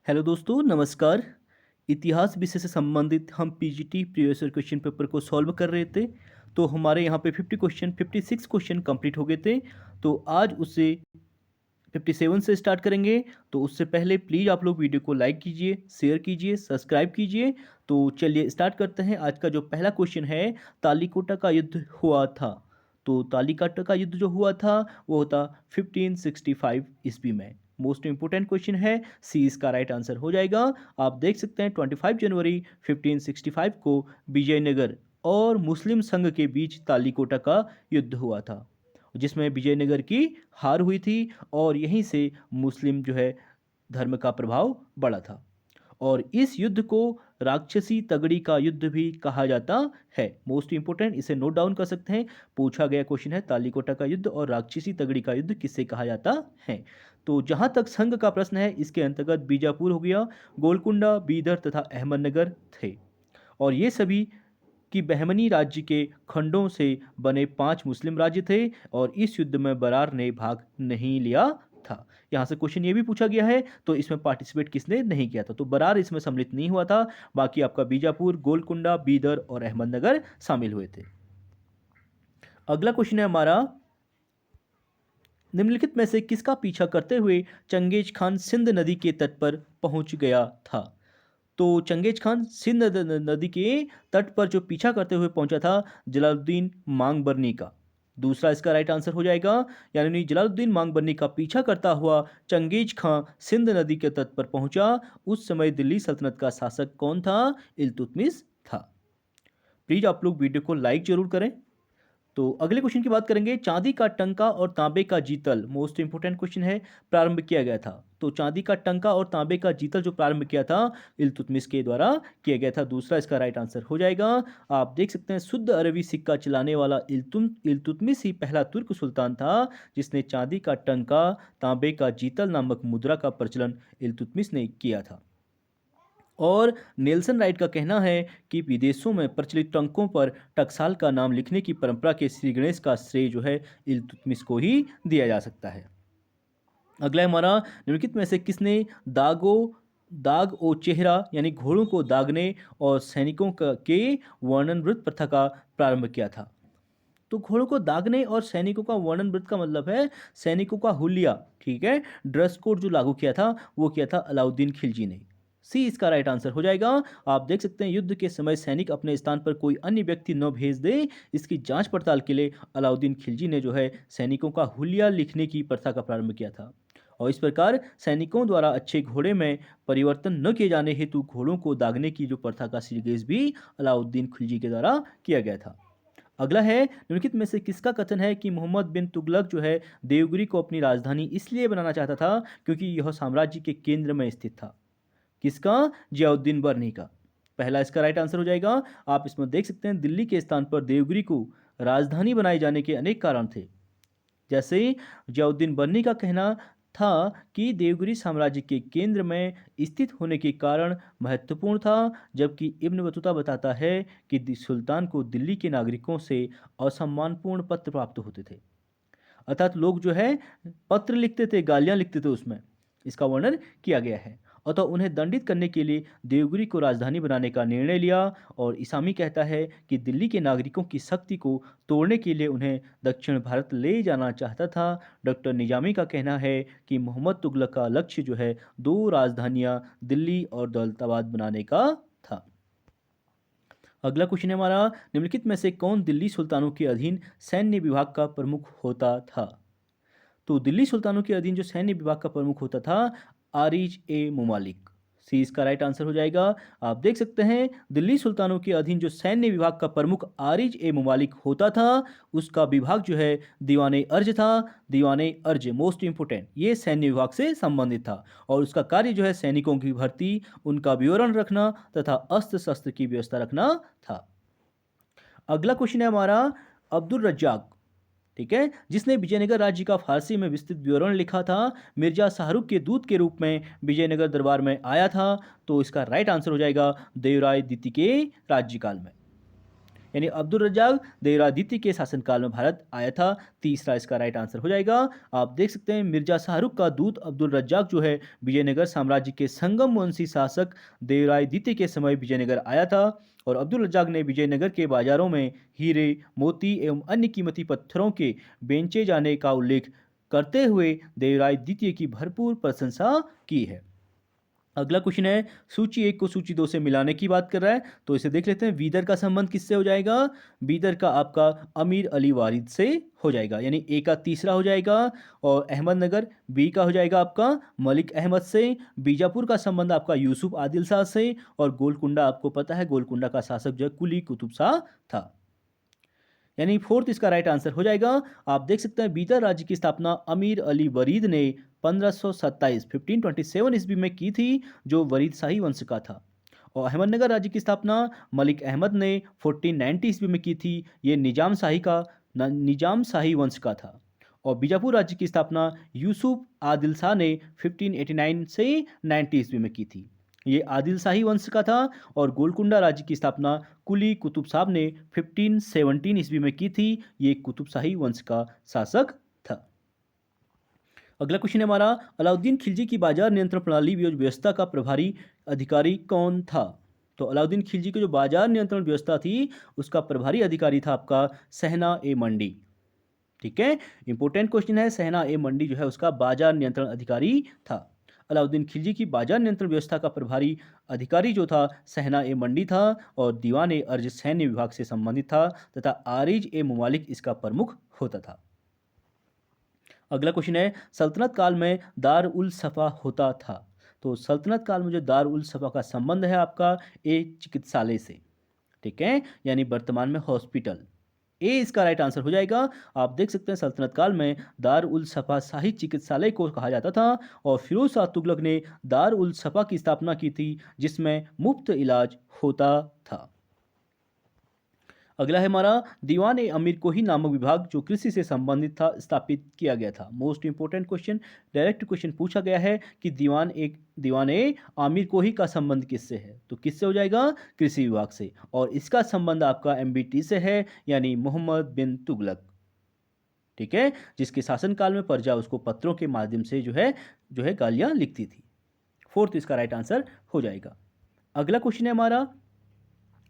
Hello दोस्तों, नमस्कार। इतिहास विषय से संबंधित हम PGT previous year question paper को सॉल्व कर रहे थे। तो हमारे यहाँ पे 56 क्वेश्चन कंप्लीट हो गए थे। तो आज उससे 57 से स्टार्ट करेंगे। तो उससे पहले प्लीज़ आप लोग वीडियो को लाइक कीजिए, शेयर कीजिए, सब्सक्राइब कीजिए। तो चलिए स्टार्ट करते हैं। आज का जो पहला क्वेश्चन है, तालिकोटा का युद्ध हुआ था। तो तालिकोटा का युद्ध जो हुआ था वो था 1565 ईस्वी में। मोस्ट इंपोर्टेंट क्वेश्चन है, सी इसका राइट आंसर हो जाएगा। आप देख सकते हैं 25 जनवरी 1565 को विजयनगर और मुस्लिम संघ के बीच तालिकोटा का युद्ध हुआ था, जिसमें विजयनगर की हार हुई थी और यहीं से मुस्लिम जो है धर्म का प्रभाव बढ़ा था। और इस युद्ध को राक्षसी तगड़ी का युद्ध भी कहा जाता है। मोस्ट इंपोर्टेंट, इसे नोट डाउन कर सकते हैं। पूछा गया क्वेश्चन है, तालिकोटा का युद्ध और राक्षसी तगड़ी का युद्ध किससे कहा जाता है। तो जहां तक संघ का प्रश्न है, इसके अंतर्गत बीजापुर हो गया, गोलकुंडा, बीदर तथा अहमदनगर थे। और ये सभी कि बहमनी राज्य के खंडों से बने 5 मुस्लिम राज्य थे और इस युद्ध में बरार ने भाग नहीं लिया था। यहाँ से क्वेश्चन ये भी पूछा गया है, तो इसमें पार्टिसिपेट किसने नहीं किया था। तो बरार इसमें सम्मिलित नहीं हुआ था। बाकी आपका बीजापुर, गोलकुंडा, बीदर और अहमदनगर शामिल हुए थे। अगला क्वेश्चन है हमारा, निम्नलिखित में से किसका पीछा करते हुए चंगेज खान सिंध नदी के तट पर पहुंच गया था। तो चंगेज खान सिंध नदी के तट पर जो पीछा करते हुए पहुंचा था, जलालुद्दीन मांगबरनी का। दूसरा इसका राइट आंसर हो जाएगा, यानी जलालुद्दीन मांगबरनी का पीछा करता हुआ चंगेज खान सिंध नदी के तट पर पहुंचा। उस समय दिल्ली सल्तनत का शासक कौन था? इल्तुतमिश था। प्लीज आप लोग वीडियो को लाइक जरूर करें। तो अगले क्वेश्चन की बात करेंगे, चांदी का टंका और तांबे का जीतल, मोस्ट इंपोर्टेंट क्वेश्चन है, प्रारंभ किया गया था। तो चांदी का टंका और तांबे का जीतल जो प्रारंभ किया था, इल्तुतमिश के द्वारा किया गया था। दूसरा इसका राइट आंसर हो जाएगा। आप देख सकते हैं शुद्ध अरबी सिक्का चलाने वाला इल्तुतमिश ही पहला तुर्क सुल्तान था जिसने चांदी का टंका, तांबे का जीतल नामक मुद्रा का प्रचलन इल्तुतमिश ने किया था। और नेल्सन राइट का कहना है कि विदेशों में प्रचलित टंकों पर टकसाल का नाम लिखने की परंपरा के श्री गणेश का श्रेय जो है इल्तुतमिश को ही दिया जा सकता है। अगला है हमारा, निम्नलिखित में से किसने दाग ओ चेहरा यानी घोड़ों को दागने और सैनिकों के वर्णन वृत्त प्रथा का प्रारंभ किया था। तो घोड़ों को दागने और सैनिकों का वर्णन वृत्त का मतलब है सैनिकों का हुलिया, ठीक है। ड्रेस कोड जो लागू किया था वो किया था अलाउद्दीन खिलजी ने। सी इसका राइट आंसर हो जाएगा। आप देख सकते हैं युद्ध के समय सैनिक अपने स्थान पर कोई अन्य व्यक्ति न भेज दे, इसकी जांच पड़ताल के लिए अलाउद्दीन खिलजी ने जो है सैनिकों का हुलिया लिखने की प्रथा का प्रारंभ किया था। और इस प्रकार सैनिकों द्वारा अच्छे घोड़े में परिवर्तन न किए जाने हेतु घोड़ों को दागने की जो प्रथा का श्रीगेश भी अलाउद्दीन खिलजी के द्वारा किया गया था। अगला है, निम्नलिखित में से किसका कथन है कि मोहम्मद बिन तुगलक जो है देवगिरी को अपनी राजधानी इसलिए बनाना चाहता था क्योंकि यह साम्राज्य के केंद्र में स्थित था। किसका? जियाउद्दीन बर्नी का। पहला इसका राइट आंसर हो जाएगा। आप इसमें देख सकते हैं दिल्ली के स्थान पर देवगिरी को राजधानी बनाए जाने के अनेक कारण थे। जैसे जियाउद्दीन बर्नी का कहना था कि देवगिरी साम्राज्य के केंद्र में स्थित होने के कारण महत्वपूर्ण था, जबकि इब्न बतूता बताता है कि सुल्तान को दिल्ली के नागरिकों से असम्मानपूर्ण पत्र प्राप्त होते थे। अर्थात लोग जो है पत्र लिखते थे, गालियां लिखते थे, उसमें इसका वर्णन किया गया है। अतः उन्हें दंडित करने के लिए देवगिरी को राजधानी बनाने का निर्णय लिया। और इसामी कहता है कि दिल्ली के नागरिकों की शक्ति को तोड़ने के लिए उन्हें दक्षिण भारत ले जाना चाहता था। डॉक्टर निजामी का कहना है कि मोहम्मद तुगलक का लक्ष्य जो है 2 राजधानियां दिल्ली और दौलताबाद बनाने का था। अगला क्वेश्चन है हमारा, निम्नलिखित में से कौन दिल्ली सुल्तानों के अधीन सैन्य विभाग का प्रमुख होता था। तो दिल्ली सुल्तानों के अधीन जो सैन्य विभाग का प्रमुख होता था, आरिज ए मुमालिक। सी इसका राइट आंसर हो जाएगा। आप देख सकते हैं दिल्ली सुल्तानों के अधीन जो सैन्य विभाग का प्रमुख आरिज ए मुमालिक होता था, उसका विभाग जो है दीवाने अर्ज था। दीवाने अर्ज मोस्ट इंपोर्टेंट, ये सैन्य विभाग से संबंधित था और उसका कार्य जो है सैनिकों की भर्ती, उनका विवरण रखना तथा अस्त्र शस्त्र की व्यवस्था रखना था। अगला क्वेश्चन है हमारा, अब्दुल रज्जाक, ठीक है, जिसने विजयनगर राज्य का फारसी में विस्तृत विवरण लिखा था, मिर्जा शाहरुख के दूत के रूप में विजयनगर दरबार में आया था। तो इसका राइट आंसर हो जाएगा देवराय द्वितीय के राज्यकाल में। यानी अब्दुल रज्जाक देवराय द्वितीय के शासनकाल में भारत आया था। तीसरा इसका राइट आंसर हो जाएगा। आप देख सकते हैं मिर्जा शाहरुख का दूत अब्दुल रज्जाक जो है विजयनगर साम्राज्य के संगम वंशी शासक देवराय द्वितीय के समय विजयनगर आया था और अब्दुल रज्जाक ने विजयनगर के बाजारों में हीरे, मोती एवं अन्य कीमती पत्थरों के बेचे जाने का उल्लेख करते हुए देवराय द्वितीय की भरपूर प्रशंसा की है। अगला क्वेश्चन है सूची 1 को सूची 2 से मिलाने की बात कर रहा है, तो इसे देख लेते हैं। बीदर का संबंध किससे हो जाएगा? बीदर का आपका अमीर अली वारिद से हो जाएगा, यानी ए का तीसरा हो जाएगा। और अहमदनगर बी का हो जाएगा आपका मलिक अहमद से। बीजापुर का संबंध आपका यूसुफ आदिल शाह से। और गोलकुंडा आपको पता है गोलकुंडा का शासक जो है कुली कुतुब शाह था, यानी फोर्थ इसका राइट आंसर हो जाएगा। आप देख सकते हैं बीदर राज्य की स्थापना अमीर अली वरीद ने 1527 ईस्वी में की थी, जो वरीद शाही वंश का था। और अहमदनगर राज्य की स्थापना मलिक अहमद ने 1490 ईस्वी में की थी, ये निजाम शाही वंश का था। और बीजापुर राज्य की स्थापना यूसुफ आदिल शाह ने 1589 से 90 ईस्वी में की थी, ये आदिल शाही वंश का था। और गोलकुंडा राज्य की स्थापना कुली कुतुब साहब ने 1517 ईस्वी में की थी, ये कुतुब शाही वंश का शासक था। अगला क्वेश्चन है हमारा, अलाउद्दीन खिलजी की बाजार नियंत्रण प्रणाली व्यवस्था का प्रभारी अधिकारी कौन था? तो अलाउद्दीन खिलजी की जो बाजार नियंत्रण व्यवस्था थी उसका प्रभारी अधिकारी था आपका सहना ए मंडी। ठीक है, इंपॉर्टेंट क्वेश्चन है। सहना ए मंडी जो है उसका बाजार नियंत्रण अधिकारी था। अलाउद्दीन खिलजी की बाजार नियंत्रण व्यवस्था का प्रभारी अधिकारी जो था सहना ए मंडी था और दीवान ए अर्ज सैन्य विभाग से संबंधित था तथा आरिज ए मुमालिक इसका प्रमुख होता था। अगला क्वेश्चन है, सल्तनत काल में दार उल सफा होता था। तो सल्तनत काल में जो दार उल सफा का संबंध है आपका एक चिकित्सालय से, ठीक है, यानी वर्तमान में हॉस्पिटल। ए इसका राइट आंसर हो जाएगा। आप देख सकते हैं सल्तनत काल में दार उल सफा शाही चिकित्सालय को कहा जाता था और फिरोज शाह तुगलक ने दार उल सफा की स्थापना की थी जिसमें मुफ्त इलाज होता था। अगला है हमारा, दीवान ए अमीर कोही नामक विभाग जो कृषि से संबंधित था स्थापित किया गया था। Most important question, direct question पूछा गया है कि दीवान ए आमिर कोही का संबंध किससे है? तो किससे हो जाएगा? कृषि विभाग से। और इसका संबंध आपका एमबीटी से है, यानी मोहम्मद बिन तुगलक, ठीक है, जिसके शासनकाल में प्रजा उसको पत्रों के माध्यम से जो है गालियां लिखती थी। फोर्थ इसका राइट आंसर हो जाएगा। अगला क्वेश्चन है हमारा,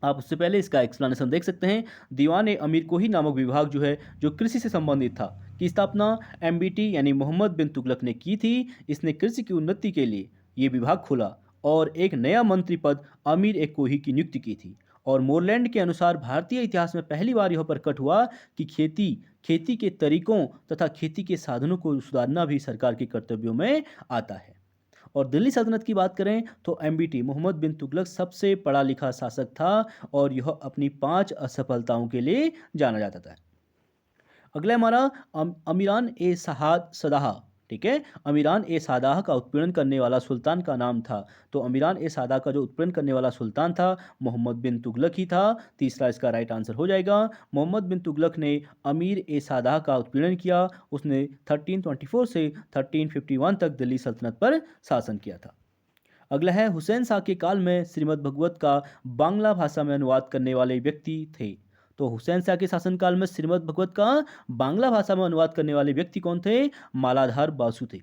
आप उससे पहले इसका एक्सप्लेनेशन देख सकते हैं। दीवान ए अमीर कोही नामक विभाग जो है जो कृषि से संबंधित था की स्थापना एमबीटी यानी मोहम्मद बिन तुगलक ने की थी। इसने कृषि की उन्नति के लिए ये विभाग खोला और एक नया मंत्री पद अमीर ए कोही की नियुक्ति की थी। और मोरलैंड के अनुसार भारतीय इतिहास में पहली बार यह प्रकट हुआ कि खेती के तरीकों तथा खेती के साधनों को सुधारना भी सरकार के कर्तव्यों में आता है। और दिल्ली सल्तनत की बात करें तो एमबीटी मोहम्मद बिन तुगलक सबसे पढ़ा लिखा शासक था और यह अपनी 5 असफलताओं के लिए जाना जाता था। अगला हमारा अमीरान ए सदाह, ठीक है, अमीरान ए सादाह का उत्पीड़न करने वाला सुल्तान का नाम था। तो अमीरान ए सादाह का जो उत्पीड़न करने वाला सुल्तान था मोहम्मद बिन तुगलक ही था। तीसरा इसका राइट आंसर हो जाएगा। मोहम्मद बिन तुगलक ने अमीर ए सादाह का उत्पीड़न किया। उसने 1324 से 1351 तक दिल्ली सल्तनत पर शासन किया था। अगला है, हुसैन शाह के काल में श्रीमद् भगवत का बांग्ला भाषा में अनुवाद करने वाले व्यक्ति थे। तो हुसैन शाह के शासनकाल में श्रीमद् भगवत का बांग्ला भाषा में अनुवाद करने वाले व्यक्ति कौन थे? मालाधार बासु थे।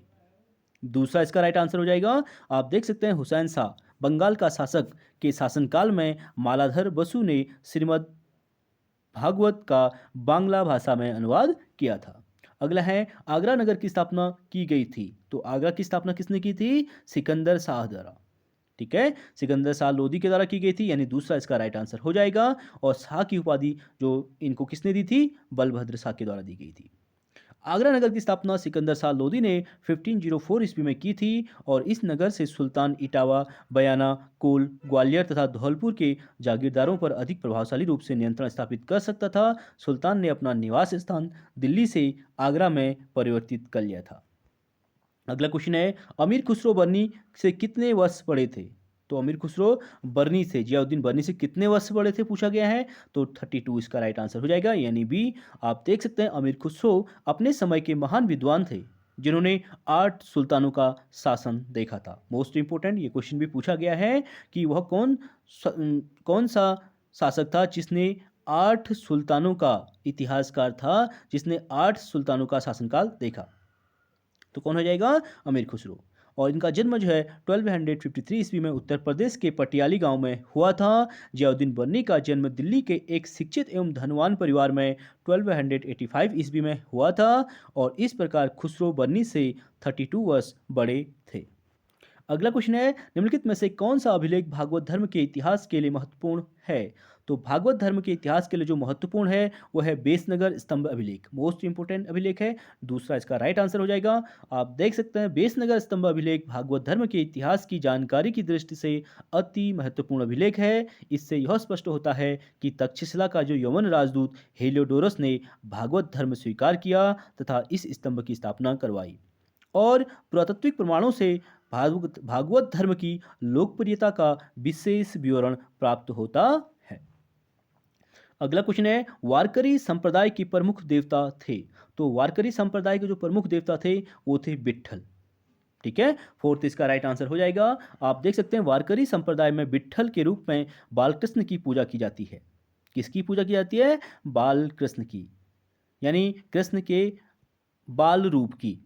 दूसरा इसका राइट आंसर हो जाएगा। आप देख सकते हैं हुसैन शाह बंगाल का शासक के शासनकाल में मालाधार बसु ने श्रीमद् भागवत का बांग्ला भाषा में अनुवाद किया था। अगला है, आगरा नगर की स्थापना की गई थी। तो आगरा की स्थापना किसने की थी? सिकंदर शाह द्वारा, ठीक है, सिकंदर शाह लोदी के द्वारा की गई थी, यानी दूसरा इसका राइट आंसर हो जाएगा। और शाह की उपाधि जो इनको किसने दी थी? बलभद्र शाह के द्वारा दी गई थी। आगरा नगर की स्थापना सिकंदर शाह लोदी ने 1504 ईस्वी में की थी और इस नगर से सुल्तान इटावा, बयाना, कोल, ग्वालियर तथा धौलपुर के जागीरदारों पर अधिक प्रभावशाली रूप से नियंत्रण स्थापित कर सकता था। सुल्तान ने अपना निवास स्थान दिल्ली से आगरा में परिवर्तित कर लिया था। अगला क्वेश्चन है, अमीर खुसरो बर्नी से कितने वर्ष बड़े थे? तो अमीर खुसरो बर्नी से, जियाउद्दीन बर्नी से कितने वर्ष बड़े थे पूछा गया है। तो 32 इसका राइट आंसर हो जाएगा, यानी बी। आप देख सकते हैं अमीर खुसरो अपने समय के महान विद्वान थे जिन्होंने 8 सुल्तानों का शासन देखा था। मोस्ट इंपोर्टेंट ये क्वेश्चन भी पूछा गया है कि वह कौन सा शासक था जिसने 8 सुल्तानों का इतिहासकार था जिसने 8 सुल्तानों का शासनकाल देखा। तो कौन हो जाएगा? अमीर खुसरो। और इनका जन्म जो है 1253 ईस्वी में उत्तर प्रदेश के पटियाली गांव में हुआ था। जियाउद्दीन बन्नी का जन्म दिल्ली के एक शिक्षित एवं धनवान परिवार में 1285 ईस्वी में हुआ था और इस प्रकार खुसरो बन्नी से 32 वर्ष बड़े थे। अगला क्वेश्चन है, निम्नलिखित में से कौन सा अभिलेख भागवत धर्म के इतिहास के लिए महत्वपूर्ण है? तो भागवत धर्म के इतिहास के लिए जो महत्वपूर्ण है वो है बेसनगर स्तंभ अभिलेख। मोस्ट इंपोर्टेंट अभिलेख है। दूसरा इसका राइट आंसर हो जाएगा। आप देख सकते हैं बेसनगर स्तंभ अभिलेख भागवत धर्म के इतिहास की जानकारी की दृष्टि से अति महत्वपूर्ण अभिलेख है। इससे यह स्पष्ट होता है कि तक्षशिला का जो यवन राजदूत हेलियोडोरस ने भागवत धर्म स्वीकार किया तथा इस स्तंभ की स्थापना करवाई। और पुरातात्विक प्रमाणों से भागवत धर्म की लोकप्रियता का विशेष विवरण प्राप्त होता है। अगला क्वेश्चन है, वारकरी संप्रदाय के प्रमुख देवता थे? तो वारकरी संप्रदाय के जो प्रमुख देवता थे वो थे विट्ठल। ठीक है, फोर्थ इसका राइट आंसर हो जाएगा। आप देख सकते हैं वारकरी संप्रदाय में विट्ठल के रूप में बालकृष्ण की पूजा की जाती है। किसकी पूजा की जाती है? बालकृष्ण की, यानी कृष्ण के बाल रूप की।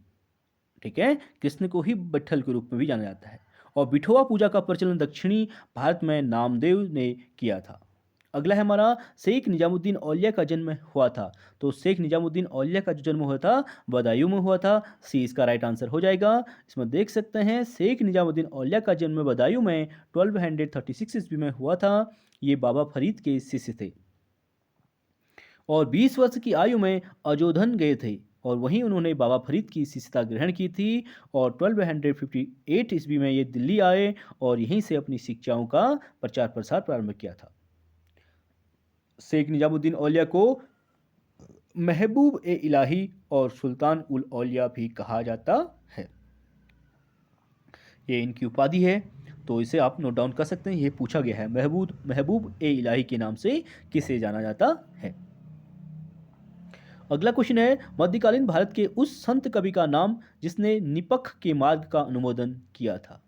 ठीक है, कृष्ण को ही विट्ठल के रूप में भी जाना जाता है। और विठोवा पूजा का प्रचलन दक्षिणी भारत में नामदेव ने किया था। अगला है हमारा, शेख निजामुद्दीन औलिया का जन्म हुआ था? तो शेख निजामुद्दीन औलिया का जो जन्म हुआ था बदायूं में हुआ था। सी इसका राइट आंसर हो जाएगा। इसमें देख सकते हैं शेख निजामुद्दीन औलिया का जन्म बदायूं में 1236 ईस्वी में हुआ था। ये बाबा फरीद के शिष्य थे और 20 वर्ष की आयु में अजोधन गए थे और वहीं उन्होंने बाबा फरीद की शिष्यता ग्रहण की थी और 1258 ईस्वी में ये दिल्ली आए और यहीं से अपनी शिक्षाओं का प्रचार प्रसार प्रारंभ किया था। शेख निजामुद्दीन औलिया को महबूब ए इलाही और सुल्तान उल औलिया भी कहा जाता है। ये इनकी उपाधि है, तो इसे आप नोट डाउन कर सकते हैं। ये पूछा गया है, महबूब ए इलाही के नाम से किसे जाना जाता है। अगला क्वेश्चन है, मध्यकालीन भारत के उस संत कवि का नाम जिसने निपख के मार्ग का अनुमोदन किया था?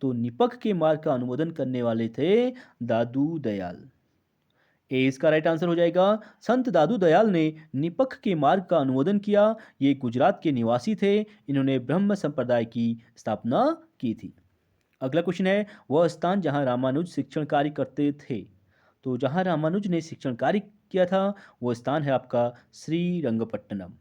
तो निपख के मार्ग का अनुमोदन करने वाले थे दादू दयाल। ए इसका राइट आंसर हो जाएगा। संत दादू दयाल ने निपख के मार्ग का अनुमोदन किया। ये गुजरात के निवासी थे। इन्होंने ब्रह्म संप्रदाय की स्थापना की थी। अगला क्वेश्चन है, वह स्थान जहां रामानुज शिक्षण कार्य करते थे? तो जहां रामानुज ने शिक्षण कार्य किया था वो स्थान है आपका श्रीरंगपट्टनम।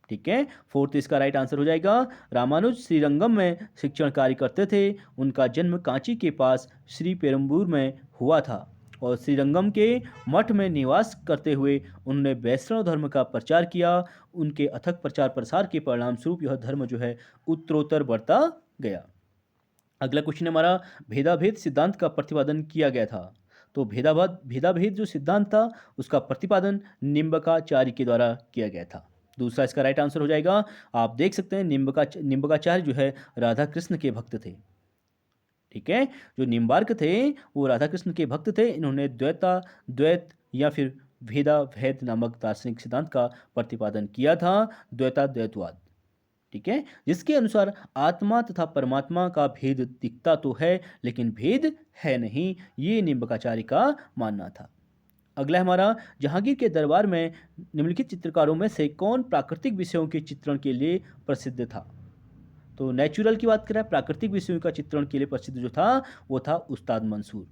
ठीक है, फोर्थ इसका राइट आंसर हो जाएगा। रामानुज श्रीरंगम में शिक्षण कार्य करते थे। उनका जन्म कांची के पास श्री पेरुम्बूर में हुआ था और श्रीरंगम के मठ में निवास करते हुए उन्होंने वैष्णव धर्म का प्रचार किया। उनके अथक प्रचार प्रसार के परिणाम स्वरूप यह धर्म जो है उत्तरोत्तर बढ़ता गया। अगला क्वेश्चन हमारा, भेदाभेद सिद्धांत का प्रतिपादन किया गया था? तो भेदाभेद जो सिद्धांत था उसका प्रतिपादन निम्बकाचार्य के द्वारा किया गया था। दूसरा इसका राइट आंसर हो जाएगा। आप देख सकते हैं निम्बकाचार्य जो है राधा कृष्ण के भक्त थे। ठीक है, जो निम्बार्क थे वो राधा कृष्ण के भक्त थे। इन्होंने द्वैत या फिर भेदाभेद नामक दार्शनिक सिद्धांत का प्रतिपादन किया था, द्वैतवाद। ठीक है, जिसके अनुसार आत्मा तथा परमात्मा का भेद दिखता तो है लेकिन भेद है नहीं, ये निम्बकाचार्य का मानना था। अगला हमारा, जहांगीर के दरबार में निम्नलिखित चित्रकारों में से कौन प्राकृतिक विषयों के चित्रण के लिए प्रसिद्ध था? तो नेचुरल की बात करें, प्राकृतिक विषयों का चित्रण के लिए प्रसिद्ध जो था वो था उस्ताद मंसूर।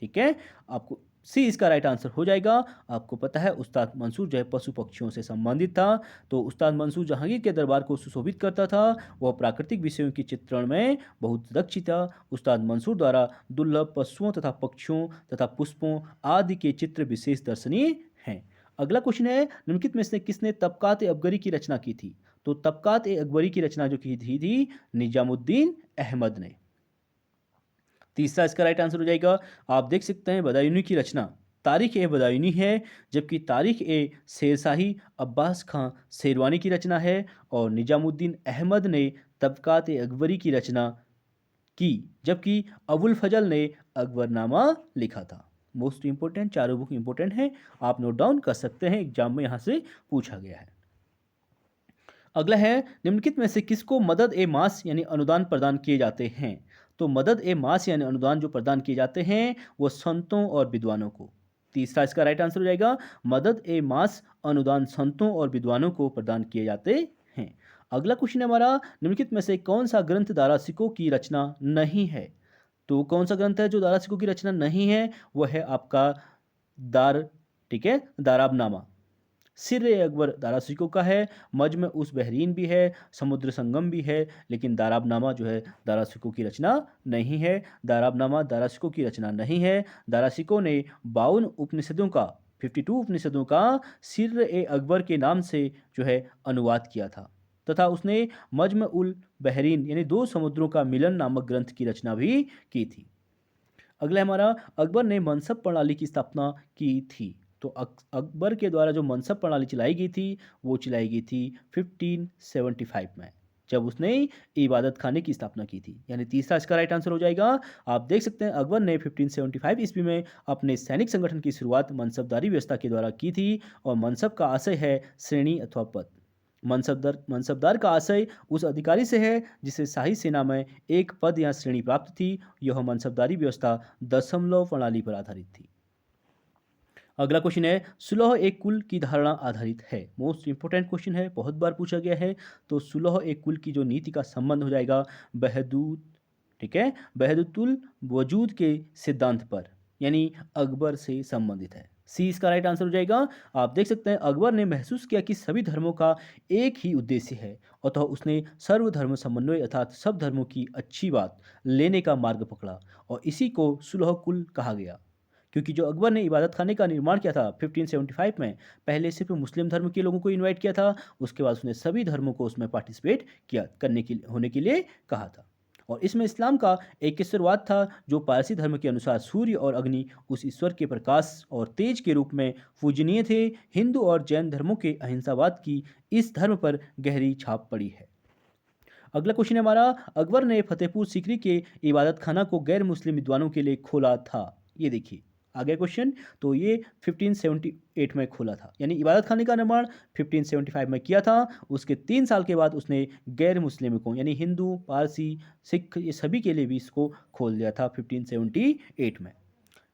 ठीक है, आपको सी इसका राइट आंसर हो जाएगा। आपको पता है उस्ताद मंसूर जो है पशु पक्षियों से संबंधित था। तो उस्ताद मंसूर जहांगीर के दरबार को सुशोभित करता था। वह प्राकृतिक विषयों के चित्रण में बहुत दक्ष था। उस्ताद मंसूर द्वारा दुर्लभ पशुओं तथा पक्षियों तथा पुष्पों आदि के चित्र विशेष दर्शनीय हैं। अगला क्वेश्चन है, निम्नलिखित में से किसने तबकात ए अकबरी की रचना की थी? तो तबकात ए अकबरी की रचना जो की थी निजामुद्दीन अहमद ने। तीसरा इसका राइट आंसर हो जाएगा। आप देख सकते हैं बदायूनी की रचना तारीख ए बदायूनी है, जबकि तारीख ए शेरशाही अब्बास खां शेरवानी की रचना है और निजामुद्दीन अहमद ने तबकात ए अकबरी की रचना की, जबकि अबुल फजल ने अकबरनामा लिखा था। मोस्ट इंपोर्टेंट, चारों बुक इंपोर्टेंट हैं, आप नोट डाउन कर सकते हैं, एग्जाम में यहाँ से पूछा गया है। अगला है, निम्नलिखित में से किसको मदद ए मास यानी अनुदान प्रदान किए जाते हैं? तो मदद ए मास यानी अनुदान जो प्रदान किए जाते हैं वो संतों और विद्वानों को। तीसरा इसका राइट आंसर हो जाएगा मदद ए मास अनुदान संतों और विद्वानों को प्रदान किए जाते हैं। अगला क्वेश्चन है हमारा, निम्नलिखित में से कौन सा ग्रंथ दारा सिकों की रचना नहीं है? तो कौन सा ग्रंथ है जो दारा सिकों की रचना नहीं है? वह है आपका दार, ठीक है, दाराबनामा। सिर ए अकबर दारा सिकों का है, मजम उस बहरीन भी है, समुद्र संगम भी है, लेकिन दाराबनामा जो है दारा सिकों की रचना नहीं है। दाराबनामा दारा सिकों की रचना नहीं है। दारा सिकों ने 52 उपनिषदों का 52 उपनिषदों का सिर ए अकबर के नाम से जो है अनुवाद किया था, तथा उसने मजम उल बहरीन यानी दो समुद्रों का मिलन नामक ग्रंथ की रचना भी की थी। अगला है हमारा, अकबर ने मनसब प्रणाली की स्थापना की थी। तो अकबर के द्वारा जो मनसब प्रणाली चलाई गई थी वो चलाई गई थी 1575 में, जब उसने इबादत खाने की स्थापना की थी। यानी तीसरा इसका राइट आंसर हो जाएगा। आप देख सकते हैं अकबर ने 1575 ईस्वी में अपने सैनिक संगठन की शुरुआत मनसबदारी व्यवस्था के द्वारा की थी, और मनसब का आशय है श्रेणी अथवा पद। मनसबदार का आशय उस अधिकारी से है जिसे शाही सेना में एक पद या श्रेणी प्राप्त थी। यह मनसबदारी व्यवस्था दशमलव प्रणाली पर आधारित थी। अगला क्वेश्चन है, सुलह एक कुल की धारणा आधारित है। मोस्ट इंपोर्टेंट क्वेश्चन है, बहुत बार पूछा गया है। तो सुलह एक कुल की जो नीति का संबंध हो जाएगा बहदूद, ठीक है, बहदुतुल वजूद के सिद्धांत पर, यानी अकबर से संबंधित है। सी इसका राइट आंसर हो जाएगा। आप देख सकते हैं अकबर ने महसूस किया कि सभी धर्मों का एक ही उद्देश्य है, अतः उसने सर्वधर्म समन्वय अर्थात सब धर्मों की अच्छी बात लेने का मार्ग पकड़ा, और इसी को सुलह कुल कहा गया। क्योंकि जो अकबर ने इबादत खाने का निर्माण किया था 1575 में, पहले सिर्फ मुस्लिम धर्म के लोगों को इनवाइट किया था, उसके बाद उसने सभी धर्मों को उसमें पार्टिसिपेट किया करने के होने के लिए कहा था। और इसमें इस्लाम का एक ईश्वरवाद था, जो पारसी धर्म के अनुसार सूर्य और अग्नि उस ईश्वर के प्रकाश और तेज के रूप में पूजनीय थे। हिंदू और जैन धर्मों के अहिंसावाद की इस धर्म पर गहरी छाप पड़ी है। अगला क्वेश्चन है हमारा, अकबर ने फतेहपुर सीकरी के इबादत खाना को गैर मुस्लिम विद्वानों के लिए खोला था। ये देखिए आगे क्वेश्चन, तो ये 1578 में खोला था, यानी इबादत खाने का निर्माण 1575 में किया था। उसके 3 साल के बाद उसने गैर मुस्लिमों यानी हिंदू, पारसी, सिख ये सभी के लिए भी इसको खोल दिया था 1578 में।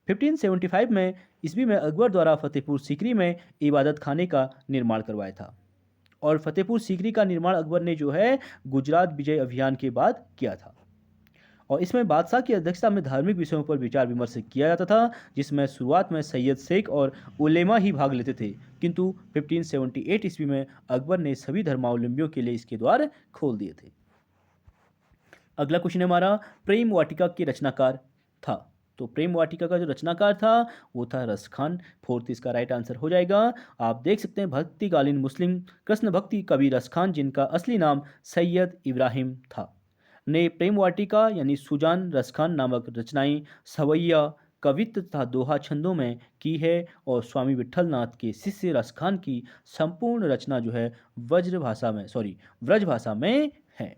1575 में ईस्वी में अकबर द्वारा फतेहपुर सीकरी में इबादत खाने का निर्माण करवाया था, और फतेहपुर सीकरी का निर्माण अकबर ने जो है गुजरात विजय अभियान के बाद किया था। और इसमें बादशाह की अध्यक्षता में धार्मिक विषयों पर विचार विमर्श किया जाता था, जिसमें शुरुआत में सैयद शेख और उलेमा ही भाग लेते थे, किंतु 1578 ईस्वी में अकबर ने सभी धर्मावलंबियों के लिए इसके द्वार खोल दिए थे। अगला क्वेश्चन है हमारा, प्रेम वाटिका के रचनाकार था। तो प्रेम वाटिका का जो रचनाकार था वो था रस खान। फोर्थ इसका राइट आंसर हो जाएगा। आप देख सकते हैं भक्तिकालीन मुस्लिम कृष्ण भक्ति कवि रस खान, जिनका असली नाम सैयद इब्राहिम था, ने प्रेम वाटिका यानी सुजान रसखान नामक रचनाएं सवैया, कवित्व तथा दोहा छंदों में की है, और स्वामी विट्ठल नाथ के शिष्य रसखान की संपूर्ण रचना जो है व्रज भाषा में है।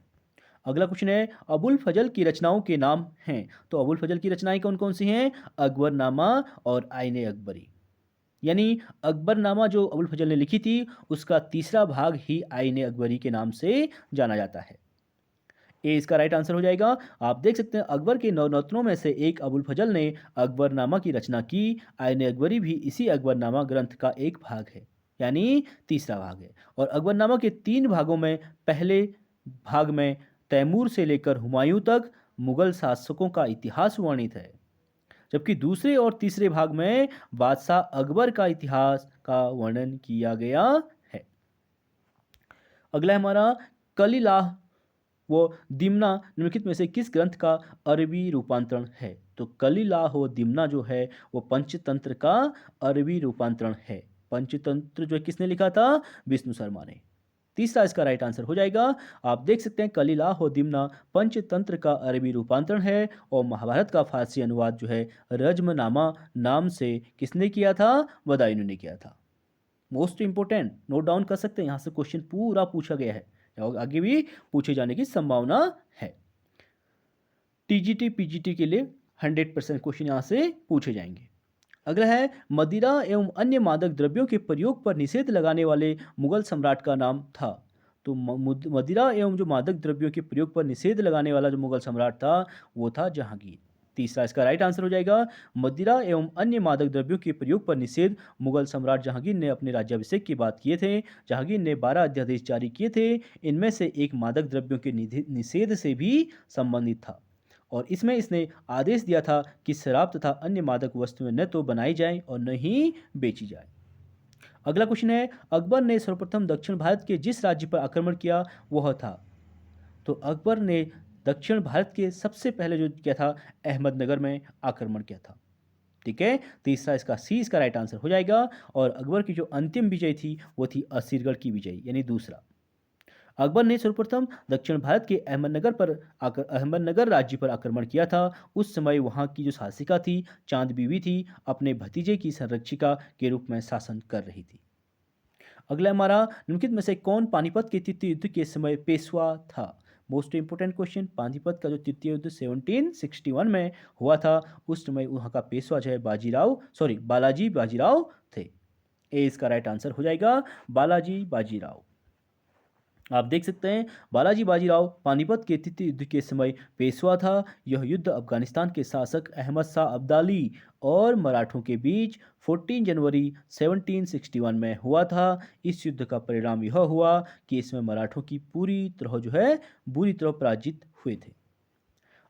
अगला क्वेश्चन है, अबुल फजल की रचनाओं के नाम हैं। तो अबुल फजल की रचनाएं कौन कौन सी हैं? अकबरनामा और आईने अकबरी। यानी अकबरनामा जो अबुल फजल ने लिखी थी उसका तीसरा भाग ही आईने अकबरी के नाम से जाना जाता है। ए इसका राइट आंसर हो जाएगा। आप देख सकते हैं अकबर के नवरत्नों में से एक अबुल फजल ने अकबरनामा की रचना की। आईने अकबरी भी इसी अकबरनामा ग्रंथ का एक भाग है, यानी तीसरा भाग है। और अकबरनामा के 3 भागों में पहले भाग में तैमूर से लेकर हुमायूं तक मुगल शासकों का इतिहास वर्णित है, जबकि दूसरे और तीसरे भाग में बादशाह अकबर का इतिहास का वर्णन किया गया है। अगला है हमारा, कलिलाह वो दिमना निम्नलिखित में से किस ग्रंथ का अरबी रूपांतरण है? तो कलिलाह व दिमना जो है वो पंचतंत्र का अरबी रूपांतरण है। पंचतंत्र जो है किसने लिखा था? विष्णु शर्मा ने। तीसरा इसका राइट आंसर हो जाएगा। आप देख सकते हैं कलिलाह व दिमना पंचतंत्र का अरबी रूपांतरण है, और महाभारत का फारसी अनुवाद जो है रज्मनामा नाम से किसने किया था? बदायूं ने किया था। मोस्ट इंपोर्टेंट, नोट डाउन कर सकते हैं, यहाँ से क्वेश्चन पूरा पूछा गया है और आगे भी पूछे जाने की संभावना है। टीजीटी पीजीटी के लिए 100% क्वेश्चन यहाँ से पूछे जाएंगे। अगला है, मदिरा एवं अन्य मादक द्रव्यों के प्रयोग पर निषेध लगाने वाले मुगल सम्राट का नाम था। तो मदिरा एवं जो मादक द्रव्यों के प्रयोग पर निषेध लगाने वाला जो मुगल सम्राट था वो था जहांगीर। तीसरा इसका राइट आंसर हो जाएगा मदिरा एवं अन्य मादक द्रव्यों के प्रयोग पर निषेध मुगल सम्राट जहांगीर ने अपने राज्याभिषेक की बात किए थे। जहांगीर ने 12 अध्यादेश जारी किए थे। इनमें से एक मादक द्रव्यों के निषेध से भी संबंधित था और इसमें इसने आदेश दिया था कि शराब तथा अन्य मादक वस्तुएं न तो बनाई जाएं और न ही बेची जाए। अगला क्वेश्चन है अकबर ने सर्वप्रथम दक्षिण भारत के जिस राज्य पर आक्रमण किया वह था। तो अकबर ने दक्षिण भारत के सबसे पहले जो किया था अहमदनगर में आक्रमण किया था। ठीक है, तीसरा इसका सी इसका राइट आंसर हो जाएगा। और अकबर की जो अंतिम विजय थी वो थी असीरगढ़ की विजय यानी दूसरा। अकबर ने सर्वप्रथम दक्षिण भारत के अहमदनगर राज्य पर आक्रमण किया था। उस समय वहां की जो शासिका थी चांद बीवी थी, अपने भतीजे की संरक्षिका के रूप में शासन कर रही थी। अगला हमारा निम्नलिखित में से कौन पानीपत के तृतीय युद्ध के समय पेशवा था। मोस्ट इंपोर्टेंट क्वेश्चन, पानीपत का जो तृतीय युद्ध 1761 में हुआ था उस समय वहाँ का पेशवा जो है बालाजी बाजीराव थे। ए इसका राइट आंसर हो जाएगा बालाजी बाजीराव। आप देख सकते हैं बालाजी बाजीराव पानीपत के तृतीय युद्ध के समय पेशवा था। यह युद्ध अफगानिस्तान के शासक अहमद शाह अब्दाली और मराठों के बीच 14 जनवरी 1761 में हुआ था। इस युद्ध का परिणाम यह हुआ कि इसमें मराठों की बुरी तरह पराजित हुए थे।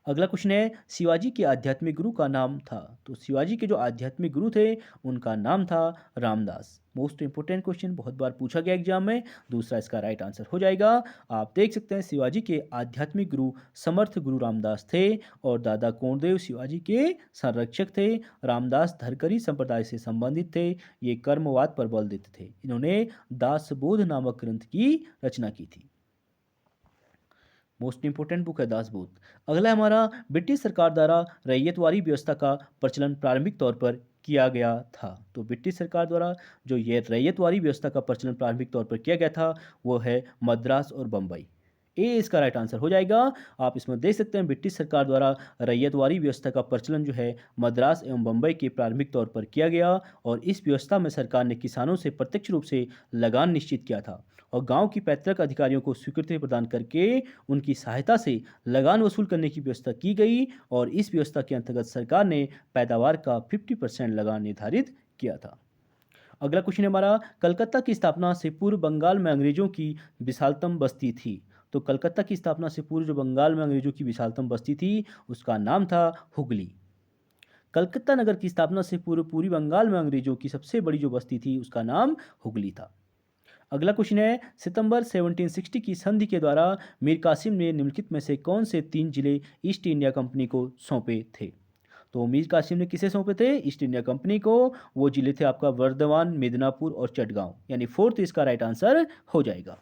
अगला क्वेश्चन है शिवाजी के आध्यात्मिक गुरु का नाम था। तो शिवाजी के जो आध्यात्मिक गुरु थे उनका नाम था रामदास। मोस्ट इंपोर्टेंट क्वेश्चन, बहुत बार पूछा गया एग्जाम में। दूसरा इसका राइट आंसर हो जाएगा। आप देख सकते हैं शिवाजी के आध्यात्मिक गुरु समर्थ गुरु रामदास थे और दादा कोंडदेव शिवाजी के संरक्षक थे। रामदास धरकरी संप्रदाय से संबंधित थे। ये कर्मवाद पर बल देते थे। इन्होंने दासबोध नामक ग्रंथ की रचना की थी। मोस्ट इंपोर्टेंट बुक है दासबोध। अगला हमारा ब्रिटिश सरकार द्वारा रैयतवारी व्यवस्था का प्रचलन प्रारंभिक तौर पर किया गया था। तो ब्रिटिश सरकार द्वारा जो ये रैयतवारी व्यवस्था का प्रचलन प्रारंभिक तौर पर किया गया था वो है मद्रास और बम्बई। ए इसका राइट आंसर हो जाएगा। आप इसमें देख सकते हैं ब्रिटिश सरकार द्वारा रैयतवारी व्यवस्था का प्रचलन जो है मद्रास एवं बम्बई के प्रारंभिक तौर पर किया गया और इस व्यवस्था में सरकार ने किसानों से प्रत्यक्ष रूप से लगान निश्चित किया था और गांव की पैतृक अधिकारियों को स्वीकृति प्रदान करके उनकी सहायता से लगान वसूल करने की व्यवस्था की गई और इस व्यवस्था के अंतर्गत सरकार ने पैदावार का 50% लगान निर्धारित किया था। अगला क्वेश्चन हमारा कलकत्ता की स्थापना से पूर्व बंगाल में अंग्रेजों की विशालतम बस्ती थी। तो कलकत्ता की स्थापना से पूर्व जो बंगाल में अंग्रेजों की विशालतम बस्ती थी उसका नाम था हुगली। कलकत्ता नगर की स्थापना से पूर्व पूरी बंगाल में अंग्रेजों की सबसे बड़ी जो बस्ती थी उसका नाम हुगली था। अगला क्वेश्चन है सितंबर 1760 की संधि के द्वारा मीर कासिम ने निम्नलिखित में से कौन से 3 जिले ईस्ट इंडिया कंपनी को सौंपे थे। तो मीर कासिम ने किसे सौंपे थे ईस्ट इंडिया कंपनी को। वो जिले थे आपका वर्धमान, मिदनापुर और चटगांव, यानी फोर्थ इसका राइट आंसर हो जाएगा।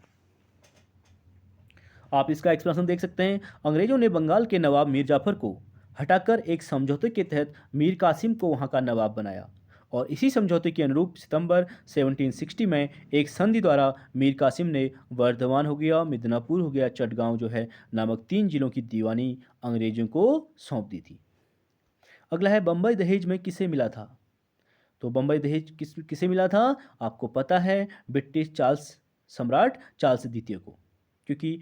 आप इसका एक्सप्लेनेशन देख सकते हैं। अंग्रेजों ने बंगाल के नवाब मीर जाफर को हटाकर एक समझौते के तहत मीर कासिम को वहां का नवाब बनाया और इसी समझौते के अनुरूप सितंबर 1760 में एक संधि द्वारा मीर कासिम ने वर्धमान हो गया, मिदनापुर हो गया, चटगांव जो है नामक 3 जिलों की दीवानी अंग्रेजों को सौंप दी थी। अगला है बम्बई दहेज में किसे मिला था। तो बम्बई दहेज किसे मिला था। आपको पता है ब्रिटिश सम्राट चार्ल्स द्वितीय को, क्योंकि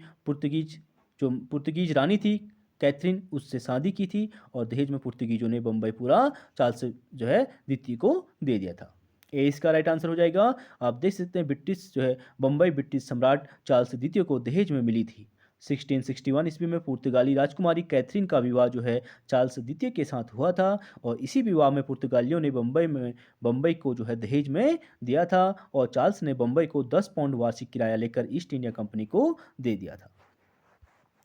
पुर्तगीज रानी थी कैथरीन उससे शादी की थी और दहेज में पुर्तगीजों ने बम्बई पूरा चार्ल्स जो है द्वितीय को दे दिया था। ए इसका राइट आंसर हो जाएगा। आप देख सकते हैं बम्बई ब्रिटिश सम्राट चार्ल्स द्वितीय को दहेज में मिली थी। 1661 ईस्वी में पुर्तगाली राजकुमारी कैथरीन का विवाह जो है चार्ल्स द्वितीय के साथ हुआ था और इसी विवाह में पुर्तगालियों ने बम्बई को जो है दहेज में दिया था और चार्ल्स ने बम्बई को 10 पाउंड वार्षिक किराया लेकर ईस्ट इंडिया कंपनी को दे दिया था।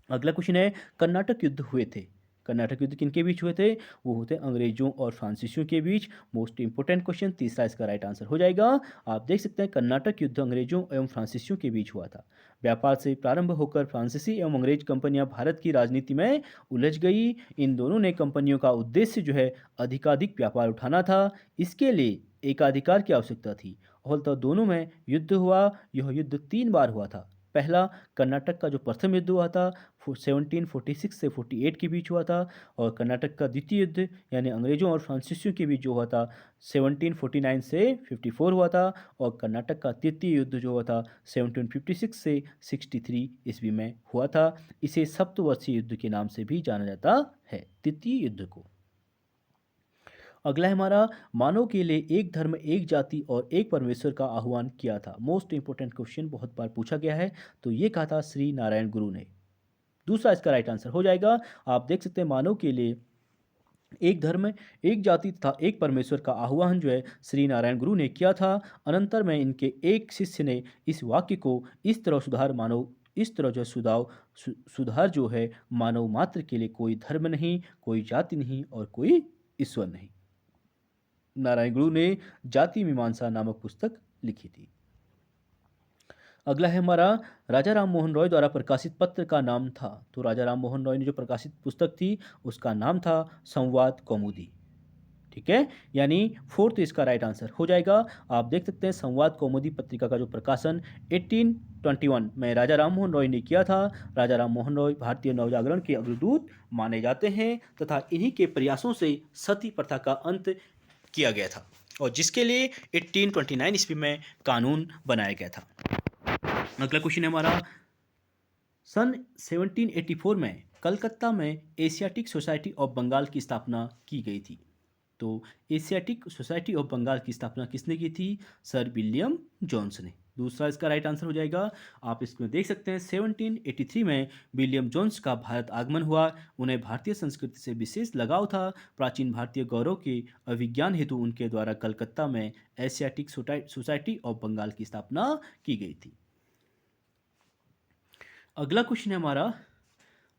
अगला क्वेश्चन है कर्नाटक युद्ध हुए थे। कर्नाटक युद्ध किनके बीच हुए थे। वो होते अंग्रेजों और फ्रांसीसियों के बीच। मोस्ट इंपोर्टेंट क्वेश्चन, तीसरा इसका राइट आंसर हो जाएगा। आप देख सकते हैं कर्नाटक युद्ध अंग्रेजों एवं फ्रांसीसियों के बीच हुआ था। व्यापार से प्रारंभ होकर फ्रांसीसी एवं अंग्रेज कंपनियां भारत की राजनीति में उलझ गई। इन दोनों ने कंपनियों का उद्देश्य जो है अधिकाधिक व्यापार उठाना था। इसके लिए एकाधिकार की आवश्यकता थी और तो दोनों में युद्ध हुआ। यह युद्ध 3 बार हुआ था। पहला कर्नाटक का जो प्रथम युद्ध हुआ था 1746 से 48 के बीच हुआ था और कर्नाटक का द्वितीय युद्ध यानी अंग्रेजों और फ्रांसीसियों के बीच जो हुआ था 1749 से 54 हुआ था और कर्नाटक का तृतीय युद्ध जो हुआ था 1756 से 63 ईस्वी में हुआ था। इसे सप्तवर्षीय युद्ध के नाम से भी जाना जाता है तृतीय युद्ध को। अगला है हमारा, मानव के लिए एक धर्म, एक जाति और एक परमेश्वर का आह्वान किया था। मोस्ट इंपॉर्टेंट क्वेश्चन, बहुत बार पूछा गया है। तो ये कहा था श्री नारायण गुरु ने। दूसरा इसका राइट आंसर हो जाएगा। आप देख सकते हैं मानव के लिए एक धर्म, एक जाति तथा एक परमेश्वर का आह्वान जो है श्री नारायण गुरु ने किया था। अनंतर में इनके एक शिष्य ने इस वाक्य को इस तरह सुधार मानव इस तरह जो सुधार जो है, मानव मात्र के लिए कोई धर्म नहीं, कोई जाति नहीं और कोई ईश्वर नहीं। नारायण गुरु ने जाति मीमांसा नामक पुस्तक लिखी थी। अगला है हमारा, राजा राम मोहन रॉय द्वारा प्रकाशित पत्र का नाम था। तो राजा राम मोहन रॉय ने जो प्रकाशित पुस्तक थी उसका नाम था संवाद कौमुदी। ठीक है, यानी फोर्थ इसका राइट आंसर हो जाएगा। आप देख सकते हैं संवाद कौमुदी पत्रिका का जो प्रकाशन 1821 में राजा राम मोहन रॉय ने किया था। राजा राम मोहन रॉय भारतीय नवजागरण के अग्रदूत माने जाते हैं तथा इन्हीं के प्रयासों से सती प्रथा का अंत किया गया था और जिसके लिए 1829 ईस्वी में कानून बनाया गया था। अगला क्वेश्चन है हमारा, सन 1784 में कलकत्ता में एशियाटिक सोसाइटी ऑफ बंगाल की स्थापना की गई थी। तो एशियाटिक सोसाइटी ऑफ बंगाल की स्थापना किसने की थी? सर विलियम जोन्स ने। दूसरा इसका राइट आंसर हो जाएगा। आप इसमें देख सकते हैं 1783 में विलियम जोन्स का भारत आगमन हुआ। उन्हें भारतीय संस्कृति से विशेष लगाव था। प्राचीन भारतीय गौरव के अभिज्ञान हेतु उनके द्वारा कलकत्ता में एशियाटिक सोसाइटी ऑफ बंगाल की स्थापना की गई थी। अगला क्वेश्चन है हमारा,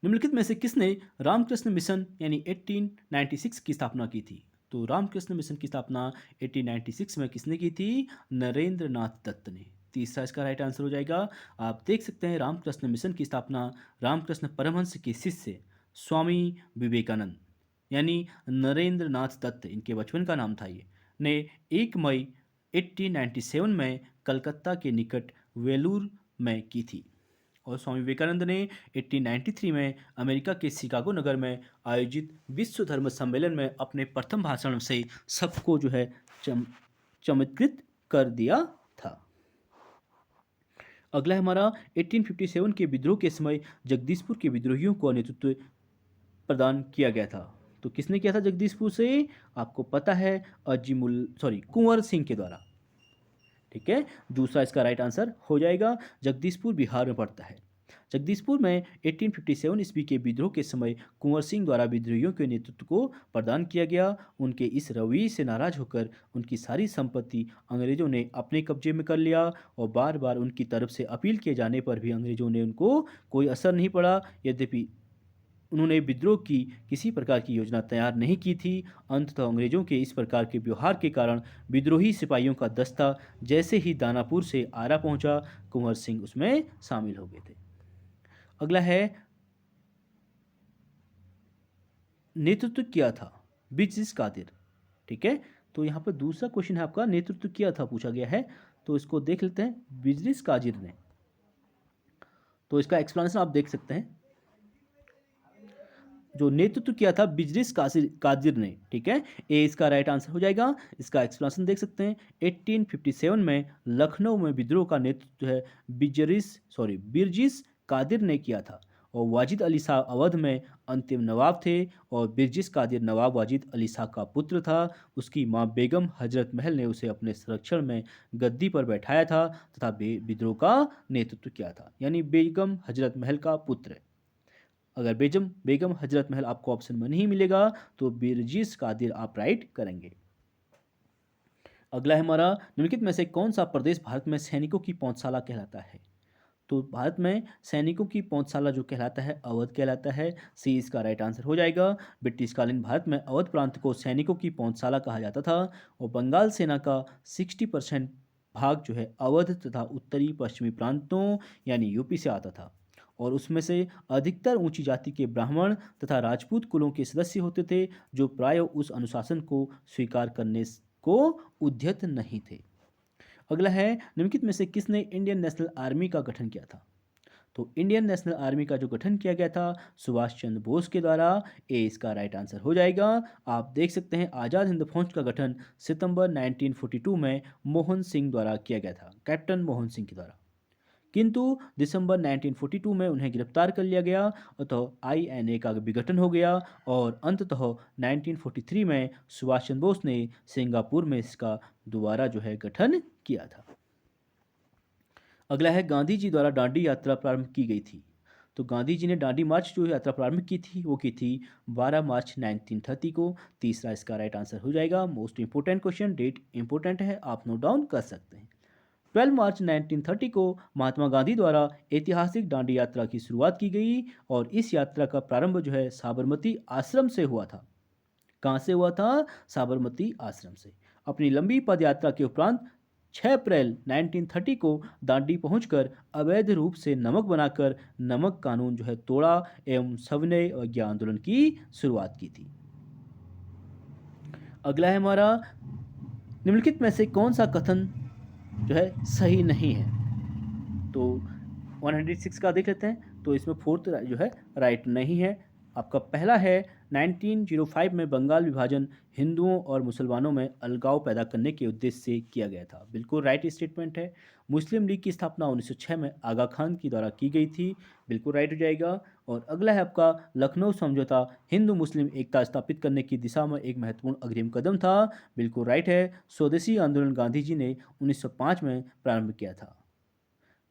निम्नलिखित में से किसने रामकृष्ण मिशन यानी 1896 की स्थापना की थी? तो रामकृष्ण मिशन की स्थापना 1896 में किसने की थी? नरेंद्र नाथ दत्त ने। तीसरा इसका राइट आंसर हो जाएगा। आप देख सकते हैं रामकृष्ण मिशन की स्थापना रामकृष्ण परमहंस के शिष्य स्वामी विवेकानंद यानी नरेंद्र नाथ दत्त, इनके बचपन का नाम था ये, ने 1 मई 1897 में कलकत्ता के निकट वेलूर में की थी। और स्वामी विवेकानंद ने 1893 में अमेरिका के शिकागो नगर में आयोजित विश्व धर्म सम्मेलन में अपने प्रथम भाषण से सबको जो है चमत्कृत कर दिया था। अगला है हमारा, 1857 के विद्रोह के समय जगदीशपुर के विद्रोहियों को नेतृत्व प्रदान किया गया था। तो किसने किया था जगदीशपुर से? आपको पता है, कुंवर सिंह के द्वारा। ठीक है, दूसरा इसका राइट आंसर हो जाएगा। जगदीशपुर बिहार में पड़ता है। जगदीशपुर में 1857 ईस्वी के विद्रोह के समय कुंवर सिंह द्वारा विद्रोहियों के नेतृत्व को प्रदान किया गया। उनके इस रवैये से नाराज होकर उनकी सारी संपत्ति अंग्रेजों ने अपने कब्जे में कर लिया और बार बार उनकी तरफ से अपील किए जाने पर भी अंग्रेजों ने उनको कोई असर नहीं पड़ा। यद्यपि उन्होंने विद्रोह की किसी प्रकार की योजना तैयार नहीं की थी। अंततः अंग्रेजों के इस प्रकार के व्यवहार के कारण विद्रोही सिपाहियों का दस्ता जैसे ही दानापुर से आरा पहुंचा, कुंवर सिंह उसमें शामिल हो गए थे। अगला है, नेतृत्व किया था बिजलिस कादिर। ठीक है, तो यहाँ पर दूसरा क्वेश्चन है आपका, नेतृत्व किया था पूछा गया है। तो इसको देख लेते हैं, बिजलिस कादिर ने। तो इसका एक्सप्लेनेशन आप देख सकते हैं, जो नेतृत्व किया था बिजलिस कादिर ने। ठीक है, ए इसका राइट आंसर हो जाएगा। इसका एक्सप्लेनेशन देख सकते हैं, 1857 में लखनऊ में विद्रोह का नेतृत्व है बिरजिस कादिर ने किया था और वाजिद अली शाह अवध में अंतिम नवाब थे और बिरजिस कादिर नवाब वाजिद अली शाह का पुत्र था। उसकी मां बेगम हजरत महल ने उसे अपने संरक्षण में गद्दी पर बैठाया था तथा विद्रोह का नेतृत्व किया था, यानी बेगम हजरत महल का पुत्र है। अगर बेगम हजरत महल आपको ऑप्शन में नहीं मिलेगा तो बिरजिस कादिर आप राइट करेंगे। अगला है हमारा, निम्नलिखित में से कौन सा प्रदेश भारत में सैनिकों की पौधशाला कहलाता है? तो भारत में सैनिकों की पौधशाला जो कहलाता है अवध कहलाता है। सी इसका राइट आंसर हो जाएगा। ब्रिटिशकालीन भारत में अवध प्रांत को सैनिकों की पौधशाला कहा जाता था और बंगाल सेना का 60% भाग जो है अवध तथा उत्तरी पश्चिमी प्रांतों यानी यूपी से आता था और उसमें से अधिकतर ऊंची जाति के ब्राह्मण तथा राजपूत कुलों के सदस्य होते थे जो प्राय उस अनुशासन को स्वीकार करने को उद्यत नहीं थे। अगला है, निम्नलिखित में से किसने इंडियन नेशनल आर्मी का गठन किया था? तो इंडियन नेशनल आर्मी का जो गठन किया गया था सुभाष चंद्र बोस के द्वारा। ए इसका राइट आंसर हो जाएगा। आप देख सकते हैं आज़ाद हिंद फौज का गठन सितंबर 1942 में मोहन सिंह द्वारा किया गया था, कैप्टन मोहन सिंह के द्वारा। किंतु दिसंबर 1942 में उन्हें गिरफ्तार कर लिया गया, अतः INA का विघटन हो गया और अंततः 1943 में सुभाष चंद्र बोस ने सिंगापुर में इसका दोबारा जो है गठन किया था। अगला है गांधी जी द्वारा दांडी यात्रा प्रारंभ की गई थी। तो गांधी जी ने दांडी मार्च जो यात्रा प्रारंभ की थी वो की थी 12 मार्च 1930 को। तीसरा इसका राइट आंसर हो जाएगा। Most important question, date important है, आप नोट डाउन कर सकते हैं। 12 मार्च 1930 को महात्मा गांधी द्वारा ऐतिहासिक दांडी यात्रा की शुरुआत की गई और इस यात्रा का प्रारंभ जो है साबरमती आश्रम से हुआ था। कहाँ से हुआ था? साबरमती आश्रम से। अपनी लंबी पद यात्रा के उपरांत 6 अप्रैल 1930 को दांडी पहुंचकर अवैध रूप से नमक बनाकर नमक कानून जो है तोड़ा एवं सविनय अवज्ञा आंदोलन की शुरुआत की थी। अगला है हमारा, निम्नलिखित में से कौन सा कथन जो है सही नहीं है? तो 106 का देख लेते हैं। तो इसमें फोर्थ जो है राइट नहीं है। आपका पहला है 1905 में बंगाल विभाजन हिंदुओं और मुसलमानों में अलगाव पैदा करने के उद्देश्य से किया गया था। बिल्कुल राइट स्टेटमेंट है। मुस्लिम लीग की स्थापना 1906 में आगा खान की द्वारा की गई थी। बिल्कुल राइट हो जाएगा। और अगला है आपका, लखनऊ समझौता हिंदू मुस्लिम एकता स्थापित करने की दिशा में एक महत्वपूर्ण अग्रिम कदम था। बिल्कुल राइट है। स्वदेशी आंदोलन गांधी जी ने 1905 में प्रारंभ किया था।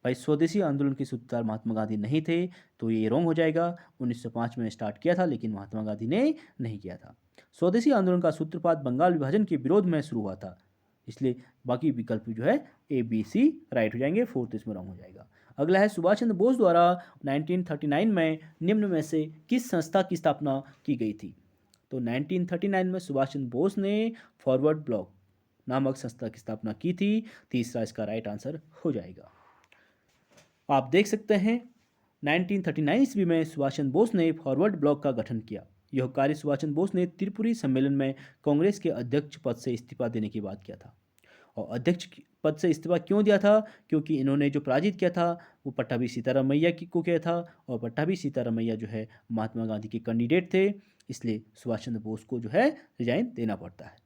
भाई स्वदेशी आंदोलन के सूत्रधार महात्मा गांधी नहीं थे, तो ये रॉन्ग हो जाएगा। 1905 में स्टार्ट किया था लेकिन महात्मा गांधी ने नहीं किया था। स्वदेशी आंदोलन का सूत्रपात बंगाल विभाजन के विरोध में शुरू हुआ था, इसलिए बाकी विकल्प जो है ABC राइट हो जाएंगे। फोर्थ इसमें रॉन्ग हो जाएगा। अगला है, सुभाष चंद्र बोस द्वारा 1939 में निम्न में से किस संस्था की स्थापना की गई थी? तो 1939 में सुभाष चंद्र बोस ने फॉरवर्ड ब्लॉक नामक संस्था की स्थापना की थी। तीसरा इसका राइट आंसर हो जाएगा। आप देख सकते हैं 1939 ईस्वी में सुभाष चंद्र बोस ने फॉरवर्ड ब्लॉक का गठन किया। यह कार्य सुभाष चंद्र बोस ने त्रिपुरी सम्मेलन में कांग्रेस के अध्यक्ष पद से इस्तीफा देने के बाद किया था। और अध्यक्ष पद से इस्तीफा क्यों दिया था? क्योंकि इन्होंने जो पराजित किया था वो पट्टाभी सीतारामैया को किया था और पट्टाभी सीतारामैया जो है महात्मा गांधी के कैंडिडेट थे, इसलिए सुभाष चंद्र बोस को जो है रिजाइन देना पड़ता है।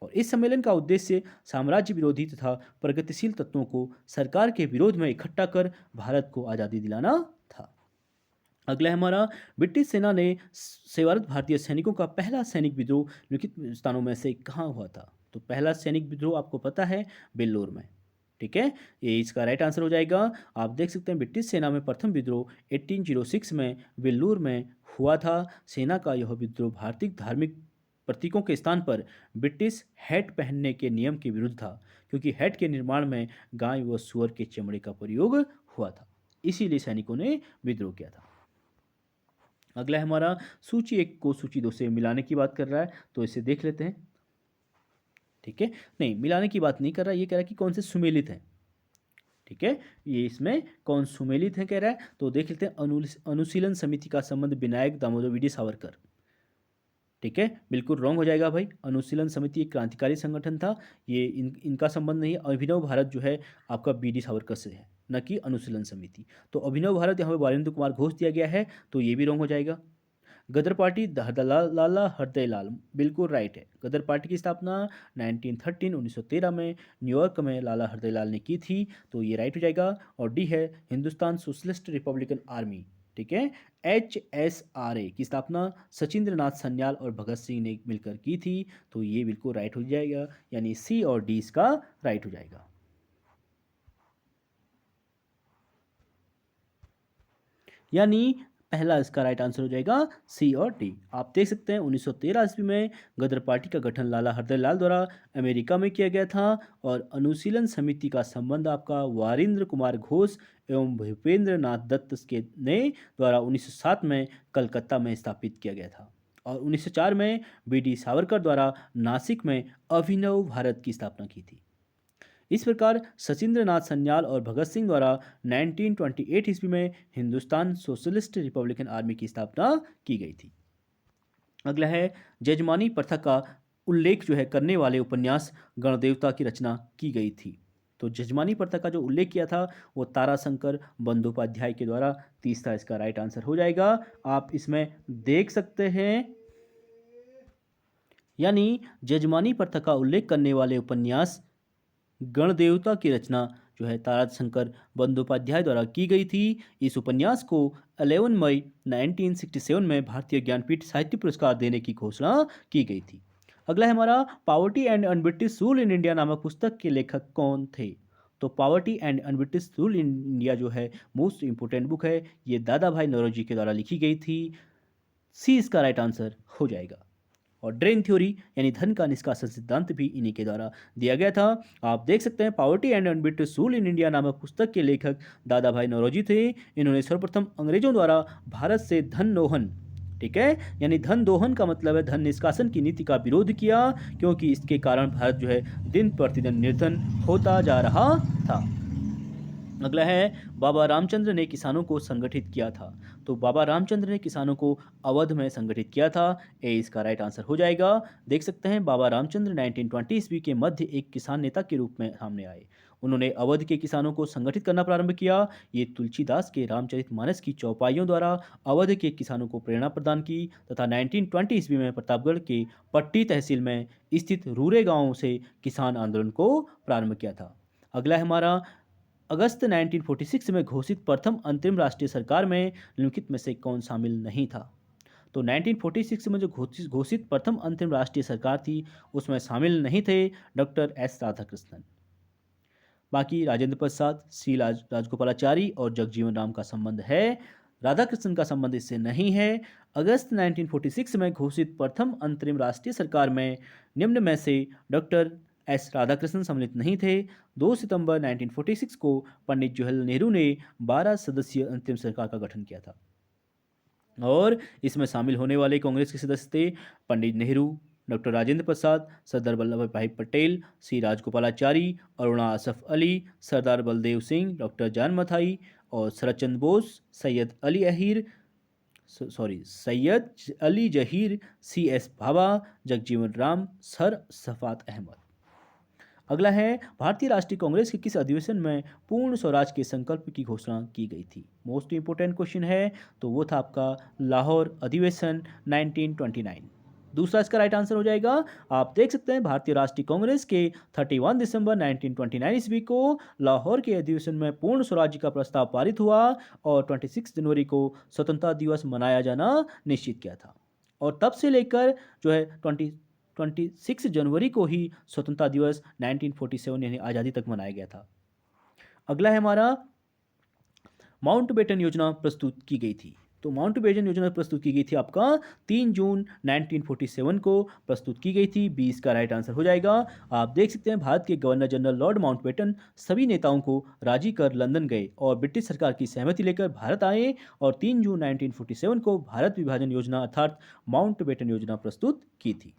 और इस सम्मेलन का उद्देश्य साम्राज्य विरोधी तथा प्रगतिशील तत्वों को सरकार के विरोध में इकट्ठा कर भारत को आज़ादी दिलाना था। अगला है हमारा, ब्रिटिश सेना ने सेवारत भारतीय सैनिकों का पहला सैनिक विद्रोह निम्नलिखित स्थानों में से कहाँ हुआ था? तो पहला सैनिक विद्रोह आपको पता है बेल्लोर में। ठीक है, ये इसका राइट आंसर हो जाएगा। आप देख सकते हैं ब्रिटिश सेना में प्रथम विद्रोह 1806 में वेल्लोर में हुआ था। सेना का यह विद्रोह भारतीय धार्मिक प्रतीकों के स्थान पर ब्रिटिश हैट पहनने के नियम के विरुद्ध था, क्योंकि हैट के निर्माण में गाय व सुअर के चमड़े का प्रयोग हुआ था, इसीलिए सैनिकों ने विद्रोह किया था। अगला है हमारा, सूची 1 को सूची 2 से मिलाने की बात कर रहा है, तो इसे देख लेते हैं। ठीक है, नहीं मिलाने की बात नहीं कर रहा, ये कह रहा है कि कौन से सुमेलित हैं। ठीक है, ये इसमें कौन सुमेलित है कह रहा है, तो देख लेते हैं। अनुशीलन समिति का संबंध विनायक दामोदर वीडी सावरकर। ठीक है, बिल्कुल रॉन्ग हो जाएगा भाई। अनुशीलन समिति एक क्रांतिकारी संगठन था, ये इनका संबंध नहीं है। अभिनव भारत जो है आपका BD सावरकर से है, न कि अनुशीलन समिति। तो अभिनव भारत यहाँ पे बालेंद्र कुमार घोष दिया गया है, तो ये भी रॉन्ग हो जाएगा। गदर पार्टी लाला हरदय लाल, बिल्कुल राइट है। गदर पार्टी की स्थापना 1913 में न्यूयॉर्क में लाला हरदय लाल ने की थी, तो ये राइट हो जाएगा। और डी है हिंदुस्तान सोशलिस्ट रिपब्लिकन आर्मी। ठीक है, HSRA की स्थापना सचिंद्र नाथ सन्याल और भगत सिंह ने मिलकर की थी, तो ये बिल्कुल राइट हो जाएगा, यानी C और D इसका राइट हो जाएगा। यानी पहला इसका राइट आंसर हो जाएगा C और D। आप देख सकते हैं 1913 ईस्वी में गदर पार्टी का गठन लाला हरदय लाल द्वारा अमेरिका में किया गया था और अनुशीलन समिति का संबंध आपका वारिंद्र कुमार घोष एवं भूपेंद्र नाथ दत्त के द्वारा 1907 में कलकत्ता में स्थापित किया गया था। और 1904 में BD सावरकर द्वारा नासिक में अभिनव भारत की स्थापना की थी। इस प्रकार सचिंद्र नाथ सन्याल और भगत सिंह द्वारा 1928 ईस्वी में हिंदुस्तान सोशलिस्ट रिपब्लिकन आर्मी की स्थापना की गई थी। अगला है, जजमानी प्रथा का उल्लेख जो है करने वाले उपन्यास गणदेवता की रचना की गई थी। तो जजमानी प्रथा का जो उल्लेख किया था वो ताराशंकर बंदोपाध्याय के द्वारा। तीसरा इसका राइट आंसर हो जाएगा। आप इसमें देख सकते हैं, यानी जजमानी प्रथा का उल्लेख करने वाले उपन्यास गणदेवता की रचना जो है ताराशंकर बंदोपाध्याय द्वारा की गई थी। इस उपन्यास को 11 मई 1967 में भारतीय ज्ञानपीठ साहित्य पुरस्कार देने की घोषणा की गई थी। अगला है हमारा poverty and un-British rule in India नामक पुस्तक के लेखक कौन थे? तो poverty and un-British rule in India जो है मोस्ट इंपोर्टेंट बुक है, ये दादा भाई नौरोजी के द्वारा लिखी गई थी। सी इसका राइट आंसर हो जाएगा। और ड्रेन थ्योरी यानी धन का निष्कासन सिद्धांत भी इन्हीं के द्वारा दिया गया था। आप देख सकते हैं poverty and un-British rule in India नामक पुस्तक के लेखक दादा भाई नौरोजी थे। इन्होंने सर्वप्रथम अंग्रेजों द्वारा भारत से धन दोहन, ठीक है, यानी धन दोहन का मतलब है धन निष्कासन की नीति का विरोध किया, क्योंकि इसके कारण भारत जो है दिन प्रतिदिन निर्धन होता जा रहा था। अगला है बाबा रामचंद्र ने किसानों को संगठित किया था। तो बाबा रामचंद्र ने किसानों को अवध में संगठित किया था। ए इसका राइट आंसर हो जाएगा। देख सकते हैं बाबा रामचंद्र 1920 ईस्वी के मध्य एक किसान नेता के रूप में सामने आए। उन्होंने अवध के किसानों को संगठित करना प्रारंभ किया। ये तुलसीदास के रामचरितमानस की चौपाइयों द्वारा अवध के किसानों को प्रेरणा प्रदान की तथा 1920 ईस्वी में प्रतापगढ़ के पट्टी तहसील में स्थित रूरे गांव से किसान आंदोलन को प्रारंभ किया था। अगला है हमारा अगस्त 1946 में घोषित प्रथम अंतरिम राष्ट्रीय सरकार में निम्नलिखित में से कौन शामिल नहीं था? तो 1946 में जो घोषित प्रथम अंतरिम राष्ट्रीय सरकार थी उसमें शामिल नहीं थे डॉक्टर एस राधाकृष्णन। बाकी राजेंद्र प्रसाद, सी राजगोपालाचारी और जगजीवन राम का संबंध है। राधाकृष्णन का संबंध इससे नहीं है। अगस्त 1946 में घोषित प्रथम अंतरिम राष्ट्रीय सरकार में निम्न में से डॉक्टर एस राधाकृष्णन सम्मिलित नहीं थे। 2 सितंबर 1946 को पंडित जवाहरलाल नेहरू ने 12 सदस्यीय अंतरिम सरकार का गठन किया था और इसमें शामिल होने वाले कांग्रेस के सदस्य थे Pandit Nehru, doctor Rajendra Prasad, Sardar Vallabh bhai Patel, C Rajagopalachari, Aruna Asaf Ali, Sardar Baldev Singh, doctor John Mathai और Sharatchandra Bose, Syed Ali Zaheer, C S Bhabha, Jagjivan Ram, sir Shafat Ahmad. अगला है भारतीय राष्ट्रीय कांग्रेस के किस अधिवेशन में पूर्ण स्वराज के संकल्प की घोषणा की गई थी? मोस्ट इंपोर्टेंट क्वेश्चन है। तो वो था आपका लाहौर अधिवेशन 1929। दूसरा इसका राइट आंसर हो जाएगा। आप देख सकते हैं भारतीय राष्ट्रीय कांग्रेस के 31 दिसंबर 1929 ईस्वी को लाहौर के अधिवेशन में पूर्ण स्वराज्य का प्रस्ताव पारित हुआ और 26 जनवरी को स्वतंत्रता दिवस मनाया जाना निश्चित किया था। और तब से लेकर जो है 26 जनवरी को ही स्वतंत्रता दिवस 1947 यानी आज़ादी तक मनाया गया था। अगला है हमारा माउंटबेटन योजना प्रस्तुत की गई थी। तो माउंटबेटन योजना प्रस्तुत की गई थी आपका 3 जून 1947 को प्रस्तुत की गई थी। 20 का राइट आंसर हो जाएगा। आप देख सकते हैं भारत के गवर्नर जनरल लॉर्ड माउंटबेटन सभी नेताओं को राजी कर लंदन गए और ब्रिटिश सरकार की सहमति लेकर भारत आए और 3 जून 1947 को भारत विभाजन योजना अर्थात माउंटबेटन योजना प्रस्तुत की थी।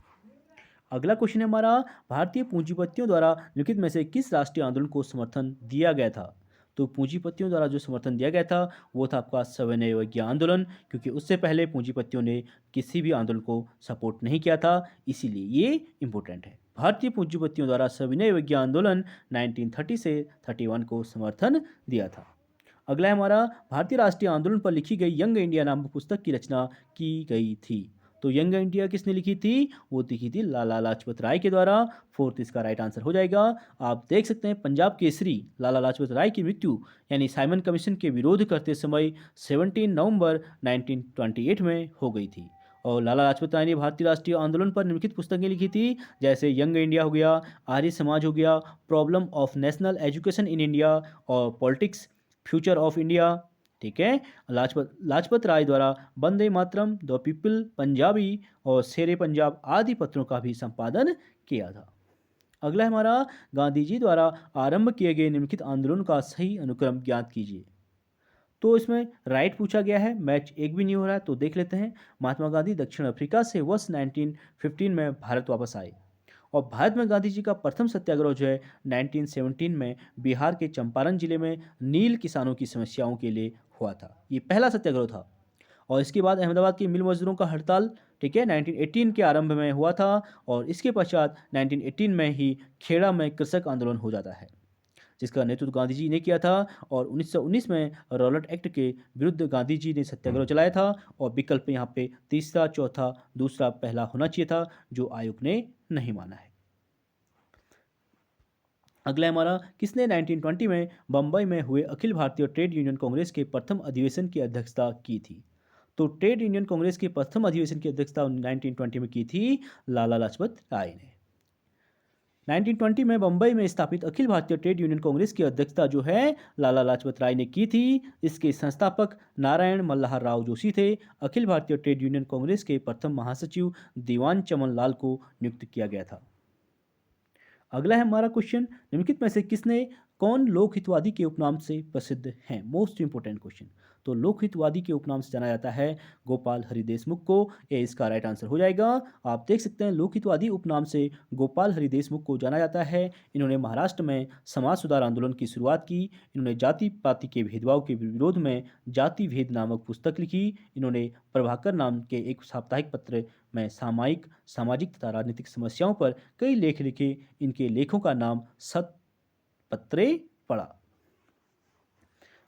अगला क्वेश्चन है हमारा भारतीय पूंजीपतियों द्वारा निम्नलिखित में से किस राष्ट्रीय आंदोलन को समर्थन दिया गया था? तो पूंजीपतियों द्वारा जो समर्थन दिया गया था वो था आपका सविनय अवज्ञा आंदोलन, क्योंकि उससे पहले पूंजीपतियों ने किसी भी आंदोलन को सपोर्ट नहीं किया था, इसीलिए ये इंपॉर्टेंट है। भारतीय पूंजीपतियों द्वारा सविनय अवज्ञा आंदोलन 1930 से 31 को समर्थन दिया था। अगला है हमारा भारतीय राष्ट्रीय आंदोलन पर लिखी गई यंग इंडिया नामक पुस्तक की रचना की गई थी। तो यंग इंडिया किसने लिखी थी? वो लिखी थी लाला लाजपत राय के द्वारा। 4th इसका राइट आंसर हो जाएगा। आप देख सकते हैं पंजाब केसरी लाला लाजपत राय की मृत्यु यानी साइमन कमीशन के विरोध करते समय 17 नवंबर 1928 में हो गई थी। और लाला लाजपत राय ने भारतीय राष्ट्रीय आंदोलन पर निम्नलिखित पुस्तकें लिखी थी, जैसे यंग इंडिया हो गया, आर्य समाज हो गया, problem of national education in India और पॉलिटिक्स फ्यूचर ऑफ इंडिया। ठीक है, लाजपत राय द्वारा वंदे मातरम, द पीपल, पंजाबी और शेरे पंजाब आदि पत्रों का भी संपादन किया था। अगला हमारा गांधी जी द्वारा आरंभ किए गए निम्नलिखित आंदोलन का सही अनुक्रम ज्ञात कीजिए। तो इसमें राइट पूछा गया है, मैच एक भी नहीं हो रहा है, तो देख लेते हैं। महात्मा गांधी दक्षिण अफ्रीका से वर्ष 1915 में भारत वापस आए और भारत में गांधी जी का प्रथम सत्याग्रह जो है 1917 में बिहार के चंपारण जिले में नील किसानों की समस्याओं के लिए हुआ था। ये पहला सत्याग्रह था। और इसके बाद अहमदाबाद के मिल मजदूरों का हड़ताल, ठीक है, 1918 के आरंभ में हुआ था और इसके पश्चात 1918 में ही खेड़ा में कृषक आंदोलन हो जाता है, जिसका नेतृत्व गांधी जी ने किया था। और 1919 में रॉलेट एक्ट के विरुद्ध गांधी जी ने सत्याग्रह चलाया था और विकल्प यहाँ पे तीसरा, चौथा, दूसरा, पहला होना चाहिए था, जो आयोग ने नहीं माना है। अगला है हमारा, किसने 1920 में बम्बई में हुए अखिल भारतीय ट्रेड यूनियन कांग्रेस के प्रथम अधिवेशन की अध्यक्षता की थी? तो ट्रेड यूनियन कांग्रेस के प्रथम अधिवेशन की अध्यक्षता 1920 में की थी लाला लाजपत राय ने। 1920 में बम्बई में स्थापित अखिल भारतीय ट्रेड यूनियन कांग्रेस की अध्यक्षता जो है लाला लाजपत राय ने की थी। इसके संस्थापक नारायण मल्हार राव जोशी थे। अखिल भारतीय ट्रेड यूनियन कांग्रेस के प्रथम महासचिव दीवान चमन लाल को नियुक्त किया गया था। अगला है हमारा क्वेश्चन, निम्नलिखित में से कौन लोकहितवादी के उपनाम से प्रसिद्ध हैं? Most important question. तो लोकहितवादी के उपनाम से जाना जाता है गोपाल हरि देशमुख को। ये इसका राइट आंसर हो जाएगा। आप देख सकते हैं लोकहितवादी उपनाम से गोपाल हरि देशमुख को जाना जाता है। इन्होंने महाराष्ट्र में समाज सुधार आंदोलन की शुरुआत की। इन्होंने जाति पाति के भेदभाव के विरोध में जाति भेद नामक पुस्तक लिखी। इन्होंने प्रभाकर नाम के एक साप्ताहिक पत्र में सामाजिक तथा राजनीतिक समस्याओं पर कई लेख लिखे। इनके लेखों का नाम सतपत्रे पड़ा।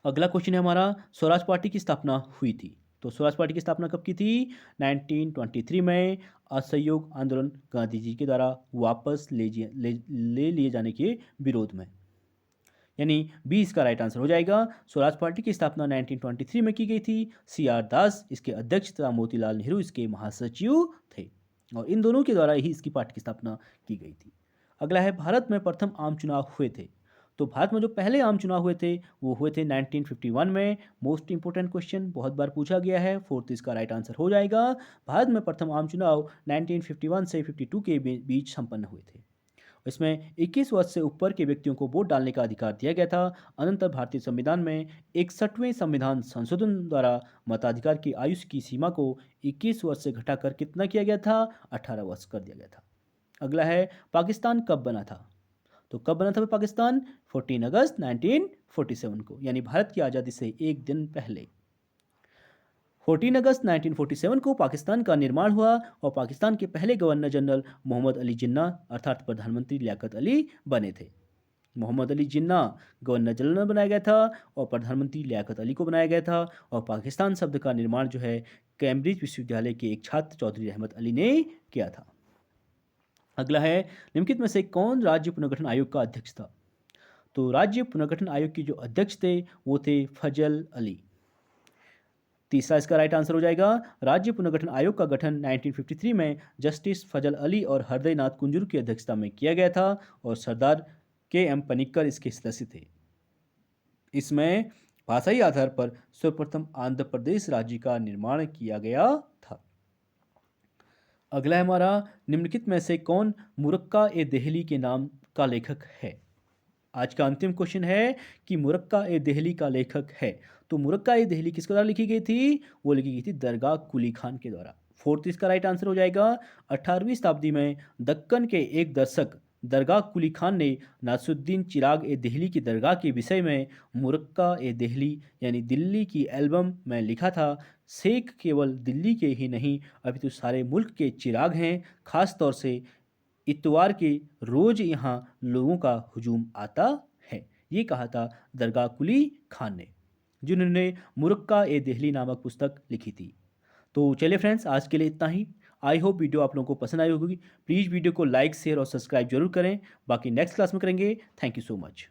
अगला क्वेश्चन है हमारा, स्वराज पार्टी की स्थापना हुई थी। तो स्वराज पार्टी की स्थापना कब की थी? 1923 में असहयोग आंदोलन गांधी जी के द्वारा वापस ले लिए जाने के विरोध में, यानी बी इसका राइट आंसर हो जाएगा। स्वराज पार्टी की स्थापना 1923 में की गई थी। CR दास इसके अध्यक्ष तथा मोतीलाल नेहरू इसके महासचिव थे, और इन दोनों के द्वारा ही इसकी पार्टी की स्थापना की गई थी। अगला है, भारत में प्रथम आम चुनाव हुए थे। तो भारत में जो पहले आम चुनाव हुए थे वो हुए थे 1951 में। मोस्ट इंपोर्टेंट क्वेश्चन, बहुत बार पूछा गया है। फोर्थ इसका राइट आंसर हो जाएगा। भारत में प्रथम आम चुनाव 1951 से 52 के बीच संपन्न हुए थे। इसमें 21 वर्ष से ऊपर के व्यक्तियों को वोट डालने का अधिकार दिया गया था। अनंतर भारतीय संविधान में 61वें संविधान संशोधन द्वारा मताधिकार की आयु की सीमा को 21 वर्ष से घटाकर कितना किया गया था? 18 वर्ष कर दिया गया था। अगला है, पाकिस्तान कब बना था? तो कब बना था पाकिस्तान? 14 अगस्त 1947 को, यानी भारत की आज़ादी से एक दिन पहले 14 अगस्त 1947 को पाकिस्तान का निर्माण हुआ, और पाकिस्तान के पहले गवर्नर जनरल मोहम्मद अली जिन्ना अर्थात प्रधानमंत्री लियाकत अली बने थे। मोहम्मद अली जिन्ना गवर्नर जनरल बनाया गया था और प्रधानमंत्री लियाकत अली को बनाया गया था। और पाकिस्तान शब्द का निर्माण जो है कैम्ब्रिज विश्वविद्यालय के एक छात्र चौधरी रहमत अली ने किया था। अगला है, निम्नलिखित में से कौन राज्य पुनर्गठन आयोग का अध्यक्ष था? तो राज्य पुनर्गठन आयोग के जो अध्यक्ष थे वो थे फजल अली। तीसरा इसका राइट आंसर हो जाएगा। राज्य पुनर्गठन आयोग का गठन 1953 में जस्टिस फजल अली और हृदय नाथ कुंजरू की अध्यक्षता में किया गया था, और सरदार KM पनिक्कर इसके सदस्य थे। इसमें भाषाई आधार पर सर्वप्रथम आंध्र प्रदेश राज्य का निर्माण किया गया था। अगला है हमारा, निम्नलिखित में से कौन मुरक्का-ए-देहली के नाम का लेखक है? आज का अंतिम क्वेश्चन है कि मुरक्का-ए-देहली का लेखक है। तो मुरक्का-ए-देहली किसके द्वारा लिखी गई थी? वो लिखी गई थी दरगाह कुली खान के द्वारा। फोर्थ इसका राइट आंसर हो जाएगा। 18वीं शताब्दी में दक्कन के एक दर्शक दरगाह कुली खान ने नासिरुद्दीन चिराग-ए-देहली की दरगाह के विषय में मुरक्का-ए-देहली यानी दिल्ली की एल्बम में लिखा था, शेख केवल दिल्ली के ही नहीं अपितु सारे मुल्क के चिराग हैं, खास तौर से इतवार के रोज यहाँ लोगों का हुजूम आता है। ये कहा था दरगाह कुली खान ने, जिन्होंने मुरक्का-ए-देहली नामक पुस्तक लिखी थी। तो चलिए फ्रेंड्स, आज के लिए इतना ही। आई होप वीडियो आप लोगों को पसंद आई होगी। प्लीज़ वीडियो को लाइक, शेयर और सब्सक्राइब जरूर करें। बाकी नेक्स्ट क्लास में करेंगे। Thank you so much.